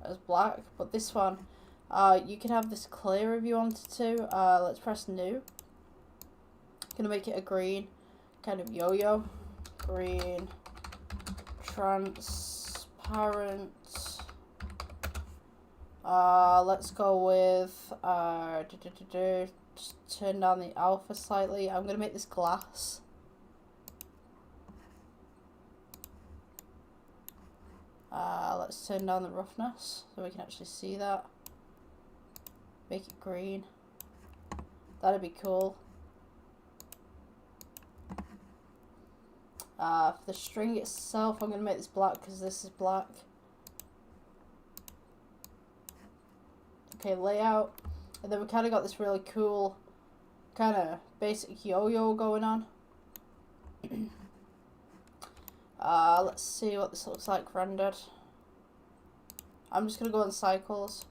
as black, but this one, you can have this clear if you wanted to. Let's press new. Gonna make it a green, kind of yo-yo, green, transparent. Let's go with just turn down the alpha slightly. I'm gonna make this glass. Let's turn down the roughness so we can actually see that. Make it green. That'd be cool. For the string itself, I'm going to make this black because this is black. Okay, layout. And then we kind of got this really cool kind of basic yo-yo going on. Let's see what this looks like rendered. I'm just going to go in cycles.